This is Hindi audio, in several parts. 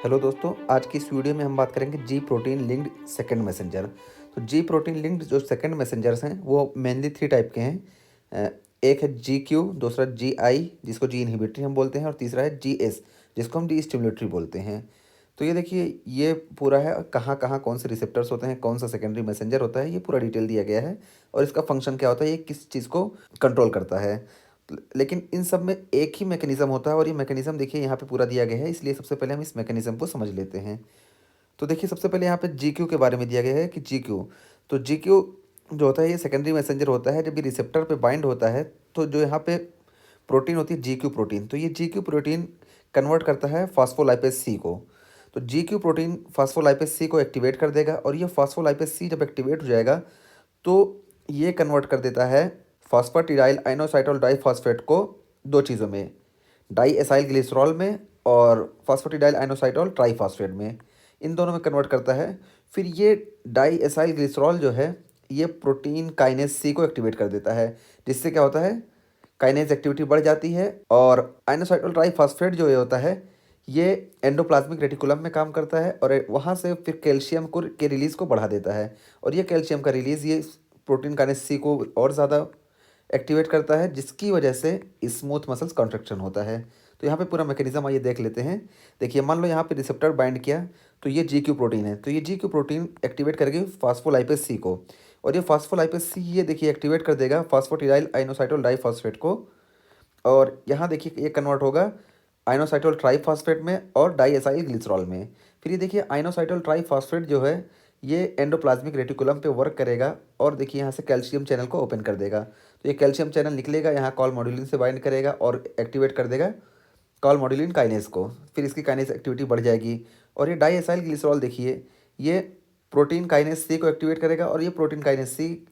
हेलो दोस्तों, आज की इस वीडियो में हम बात करेंगे जी प्रोटीन लिंक्ड सेकंड मैसेंजर। तो जी प्रोटीन लिंक्ड जो सेकंड मैसेंजर्स हैं वो मेनली 3 टाइप के हैं। एक है जी क्यू, दूसरा जी आई जिसको जी इनहिबिटरी हम बोलते हैं, और तीसरा है जी एस जिसको हम डी स्टिमुलेटरी बोलते हैं। तो ये देखिए, ये पूरा है कहाँ कहाँ कौन से रिसेप्टर्स होते हैं, कौन सा सेकेंडरी मैसेंजर होता है, ये पूरा डिटेल दिया गया है। और इसका फंक्शन क्या होता है, ये किस चीज़ को कंट्रोल करता है। लेकिन इन सब में एक ही मैकेनिज्म होता है, और ये मैकेनिज्म देखिए यहाँ पे पूरा दिया गया है, इसलिए सबसे पहले हम इस मैकेनिज्म को समझ लेते हैं। तो देखिए, सबसे पहले यहाँ पे जी क्यू के बारे में दिया गया है कि जी क्यू, तो जी क्यू जो होता है ये सेकेंडरी मैसेंजर होता है। जब ये रिसेप्टर पे बाइंड होता है तो जो यहाँ पे प्रोटीन होती है जी क्यू प्रोटीन, तो ये जी क्यू प्रोटीन कन्वर्ट करता है फास्फोलाइपेज सी को। तो जी क्यू प्रोटीन फास्फोलाइपेज सी को एक्टिवेट कर देगा, और ये फास्फोलाइपेज सी जब एक्टिवेट हो जाएगा तो ये कन्वर्ट कर देता है फॉस्फेटिडाइल आइनोसाइटोल डाइफॉस्फेट को दो चीज़ों में, डाई एसाइल ग्लिसरॉल में और फॉस्फेटिडाइल आइनोसाइटोल ट्राइफॉस्फेट में, इन दोनों में कन्वर्ट करता है। फिर ये डाई एसाइल ग्लिसरॉल जो है ये प्रोटीन काइनेज सी को एक्टिवेट कर देता है, जिससे क्या होता है, काइनेज एक्टिविटी बढ़ जाती है। और आइनोसाइटोल ट्राइफॉस्फेट जो ये होता है ये एंडोप्लाज्मिक रेटिकुलम में काम करता है, और वहाँ से फिर कैल्शियम को के रिलीज़ को बढ़ा देता है। और ये कैल्शियम का रिलीज़ ये प्रोटीन काइनेज सी को और ज़्यादा एक्टिवेट करता है, जिसकी वजह से स्मूथ मसल्स कॉन्ट्रैक्शन होता है। तो यहाँ पे पूरा मैकेनिज्म आइए देख लेते हैं। देखिए, मान लो यहाँ पे रिसेप्टर बाइंड किया, तो ये जी क्यू प्रोटीन है, तो ये जी क्यू प्रोटीन एक्टिवेट करेगी फास्फोलाइपेज सी को, और ये फास्फोलाइपेज सी ये देखिए एक्टिवेट कर देगा फास्फोटिडाइल आइनोसाइटोल डाइफॉस्फेट को। और यहाँ देखिए ये कन्वर्ट होगा आइनोसाइटोल ट्राइफॉस्फेट में और डाईएसाइल ग्लिसरॉल में। फिर ये देखिए आइनोसाइटोल ट्राइफॉस्फेट जो है ये एंडोप्लाज्मिक रेटिकुलम पे वर्क करेगा, और देखिए यहाँ से कैल्शियम चैनल को ओपन कर देगा। तो ये कैल्शियम चैनल निकलेगा, यहाँ कॉल मॉड्यूलिन से बाइंड करेगा और एक्टिवेट कर देगा कॉल मॉड्यूलिन काइनेज को। फिर इसकी काइनेज एक्टिविटी बढ़ जाएगी। और ये डाईएसाइल ग्लिसरॉल देखिए, ये प्रोटीन काइनेज सी को एक्टिवेट करेगा, और ये प्रोटीन काइनेज सी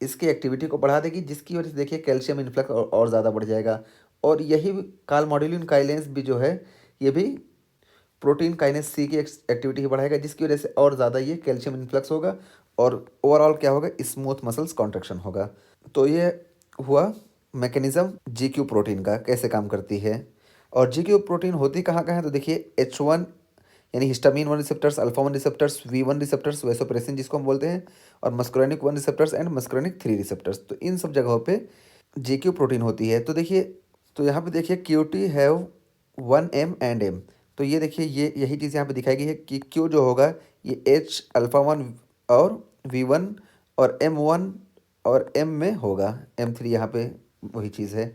इसकी एक्टिविटी को बढ़ा देगी, जिसकी वजह से देखिए कैल्शियम इन्फ्लक्स और ज़्यादा बढ़ जाएगा। और यही काल मॉड्यूलिन काइनेज भी जो है ये भी प्रोटीन काइनेज सी की एक्टिविटी ही बढ़ाएगा, जिसकी वजह से और ज़्यादा ये कैल्शियम इन्फ्लक्स होगा, और ओवरऑल क्या होगा, स्मूथ मसल्स कॉन्ट्रैक्शन होगा। तो ये हुआ मैकेनिज्म जी क्यू प्रोटीन का कैसे काम करती है। और जी क्यू प्रोटीन होती कहाँ कहाँ है, तो देखिए H1 यानी histamine 1 receptors, alpha 1 receptors, V1 receptors, vasopressin जिसको हम बोलते हैं, और मस्कुलिनिक 1 रिसेप्टर्स एंड मस्कुलिनिक 3 रिसेप्टर्स, तो इन सब जगहों पे जी क्यू प्रोटीन होती है। तो देखिए, तो यहाँ पे देखिए Q T have 1M and M। तो ये देखिए, ये यही चीज़ यहाँ पे दिखाई गई है कि क्यू जो होगा ये H अल्फा 1 और V1 और M1 और M में होगा, M3 यहाँ पे वही चीज़ है।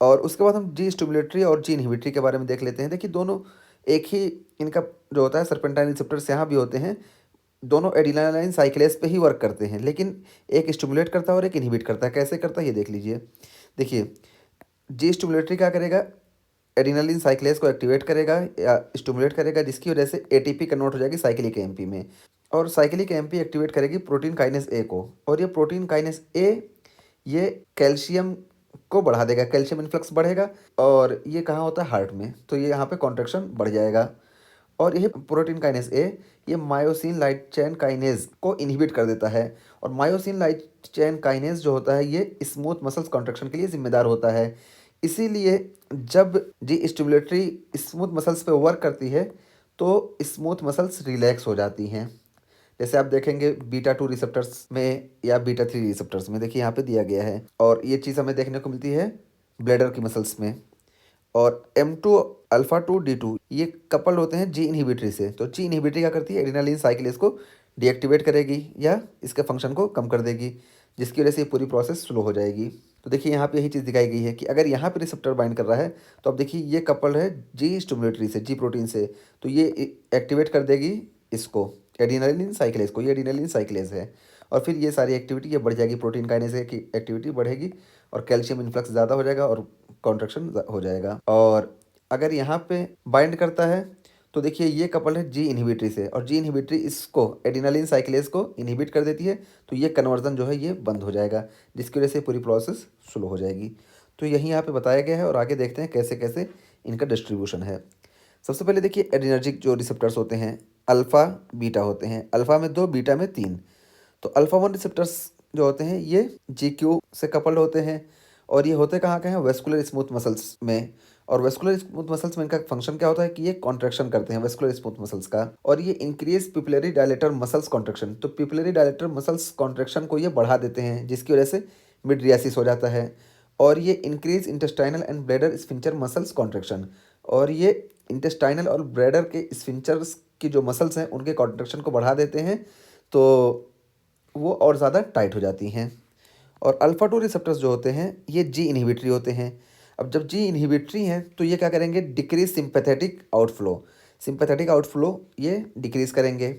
और उसके बाद हम जी स्टिमुलेटरी और जी इनहिबिटरी के बारे में देख लेते हैं। देखिए, दोनों एक ही इनका जो होता है सर्पेंटाइन रिसेप्टर्स यहाँ भी होते हैं, दोनों एडिनालाइन साइक्लेस पे ही वर्क करते हैं, लेकिन एक स्टिमुलेट करता है और एक इनहिबिट करता है। कैसे करता है ये देख लीजिए। देखिए, जी स्टिमुलेटरी क्या करेगा, एडिनालिन साइक्लेस को एक्टिवेट करेगा या स्टिमुलेट करेगा, जिसकी वजह से एटीपी कन्वर्ट हो जाएगी साइक्लिक एमपी में, और साइक्लिक एमपी एक्टिवेट करेगी प्रोटीन काइनेस ए को। और ये प्रोटीन काइनेस ए ये कैल्शियम को बढ़ा देगा, कैल्शियम इन्फ्लक्स बढ़ेगा, और ये कहाँ होता है, हार्ट में, तो ये यहाँ पे कॉन्ट्रैक्शन बढ़ जाएगा। और यही प्रोटीन काइनेज ए ये मायोसिन लाइट चेन काइनेज को इनहिबिट कर देता है। और मायोसिन लाइट चेन काइनेज जो होता है ये स्मूथ मसल्स कॉन्ट्रैक्शन के लिए जिम्मेदार होता है। इसीलिए जब जी स्टिमुलेटरी स्मूथ मसल्स पे वर्क करती है तो स्मूथ मसल्स रिलैक्स हो जाती हैं। जैसे आप देखेंगे बीटा 2 रिसेप्टर्स में या बीटा 3 रिसेप्टर्स में, देखिए यहाँ पे दिया गया है। और ये चीज़ हमें देखने को मिलती है ब्लैडर की मसल्स में। और M2 अल्फा 2 D2 ये कपल होते हैं जी इनहिबिटरी से। तो जी इनहिबिटरी क्या करती है, एडिनालिन साइक्लेस को डीएक्टिवेट करेगी या इसके फंक्शन को कम कर देगी, जिसकी वजह से ये पूरी प्रोसेस स्लो हो जाएगी। तो देखिए, यहाँ पे यही चीज़ दिखाई गई है कि अगर यहाँ पे रिसेप्टर बाइंड कर रहा है तो अब देखिए ये कपल है जी स्टिमुलेटरी से, जी प्रोटीन से, तो ये एक्टिवेट कर देगी इसको, एडिनालिन साइक्लेस को, ये एडिनालिन साइक्लेस है। और फिर ये सारी एक्टिविटी ये बढ़ जाएगी, प्रोटीन काइनेज की एक्टिविटी बढ़ेगी, और कैल्शियम इन्फ्लक्स ज़्यादा हो जाएगा और कॉन्ट्रैक्शन हो जाएगा। और अगर यहाँ पे बाइंड करता है तो देखिए ये कपल है जी इनहिबिटरी से, और जी इनहिबिटरी इसको एडिनालिन साइक्लेस को इनहिबिट कर देती है, तो ये कन्वर्जन जो है ये बंद हो जाएगा, जिसकी वजह से पूरी प्रोसेस स्लो हो जाएगी। तो यही यहाँ पे बताया गया है, और आगे देखते हैं कैसे कैसे इनका डिस्ट्रीब्यूशन है। सबसे पहले देखिए, एडिनर्जिक जो रिसेप्टर्स होते हैं अल्फ़ा बीटा होते हैं, अल्फ़ा में 2 बीटा में 3। तो अल्फ़ा 1 रिसेप्टर्स जो होते हैं ये जी क्यू से कपल्ड होते हैं, और ये होते कहाँ के हैं, वेस्कुलर स्मूथ मसल्स में। और वेस्कुलर स्मूथ मसल्स में इनका फंक्शन क्या होता है कि ये कॉन्ट्रैक्शन करते हैं वेस्कुलर स्मूथ मसल्स का, और ये increase pupillary dilator muscles contraction. तो पिपलरी डायलेटर मसल्स कॉन्ट्रैक्शन को ये बढ़ा देते हैं, जिसकी वजह से मिड्रियासिस हो जाता है। और ये increase intestinal and bladder sphincter muscles contraction, और ये इंटेस्टाइनल और ब्लैडर के स्फिंक्चर्स की जो मसल्स हैं उनके कॉन्ट्रैक्शन को बढ़ा देते हैं, तो वो और ज़्यादा टाइट हो जाती हैं। और अल्फा टू रिसेप्टर्स जो होते हैं ये जी इनहिबिटरी होते हैं। अब जब जी इनहिबिटरी हैं तो ये क्या करेंगे, decrease sympathetic outflow, sympathetic outflow ये डिक्रीज करेंगे।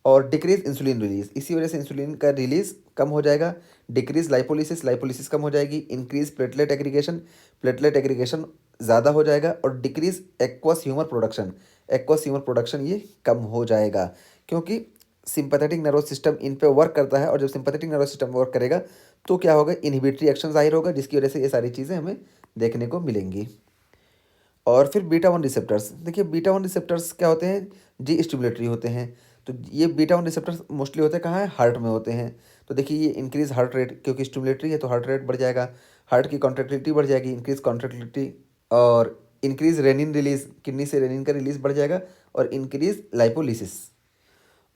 और डिक्रीज इंसुलिन रिलीज, इसी वजह से इंसुलिन का रिलीज कम हो जाएगा। डिक्रीज लाइपोलिसिस, लाइपोलिसिस कम हो जाएगी। Increase platelet aggregation, platelet aggregation ज़्यादा हो जाएगा। और decrease aqueous humour production, aqueous humour production ये कम हो जाएगा, क्योंकि सिंपैथेटिक नर्वस सिस्टम इन पे वर्क करता है। और जब सिंपैथेटिक नर्वस सिस्टम वर्क करेगा तो क्या होगा, इनहिबिटरी एक्शन जाहिर होगा, जिसकी वजह से ये सारी चीज़ें हमें देखने को मिलेंगी। और फिर बीटा वन रिसेप्टर्स, देखिए बीटा वन रिसेप्टर्स क्या होते हैं, जी स्टिमुलेटरी होते हैं। तो ये बीटा वन रिसेप्टर्स मोस्टली होते हैं कहाँ है, हार्ट में होते हैं। तो देखिए ये इंक्रीज हार्ट रेट, क्योंकि स्टिमुलेटरी है तो हार्ट रेट बढ़ जाएगा, हार्ट की कॉन्ट्रैक्टिलिटी बढ़ जाएगी, इंक्रीज कॉन्ट्रैक्टिलिटी। और इंक्रीज रेनिन रिलीज, किडनी से रेनिन का रिलीज बढ़ जाएगा। और इंक्रीज लाइपोलिसिस।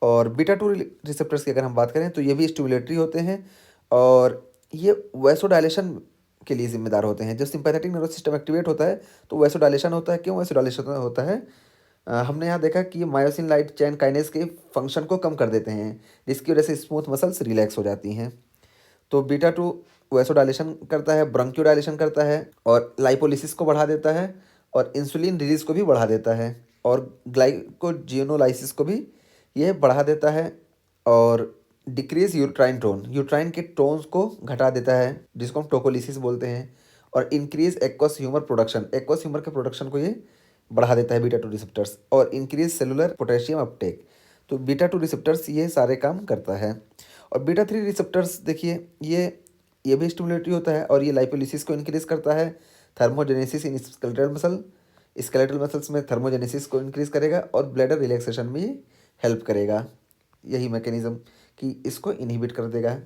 और बीटा टू रिसेप्टर्स की अगर हम बात करें तो ये भी स्टिमुलेटरी होते हैं, और ये वैसोडायलेशन के लिए जिम्मेदार होते हैं। जब सिंपैथेटिक नर्वस सिस्टम एक्टिवेट होता है तो वैसोडायलेशन होता है। क्यों वैसोडायलेशन होता है, हमने यहाँ देखा कि ये मायोसिन लाइट चेन काइनेज के फंक्शन को कम कर देते हैं, जिसकी वजह से स्मूथ मसल्स रिलैक्स हो जाती हैं। तो बीटा टू वैसोडायलेशन करता है, ब्रोंकियोडायलेशन करता है, और लाइपोलिसिस को बढ़ा देता है, और इंसुलिन रिलीज को भी बढ़ा देता है, और ग्लाइकोजिनोलाइसिस को भी ये बढ़ा देता है। और डिक्रीज यूट्राइन टोन, यूट्राइन के टोन्स को घटा देता है, जिसको हम टोकोलिसिस बोलते हैं। और increase aqueous humour production, aqueous humour के प्रोडक्शन को ये बढ़ा देता है बीटा टू रिसेप्टर्स। और इंक्रीज सेलुलर पोटेशियम अपटेक। तो बीटा टू रिसेप्टर्स ये सारे काम करता है। और बीटा थ्री रिसेप्टर्स देखिए ये भी स्टिमुलेटरी होता है, और ये लाइपोलिसिस को इंक्रीज करता है, thermogenesis in skeletal muscle, skeletal muscles में थर्मोजेनेसिस को इंक्रीज करेगा, और ब्लैडर रिलैक्सेशन में ये हेल्प करेगा। यही मैकेनिज्म कि इसको इनहिबिट कर देगा।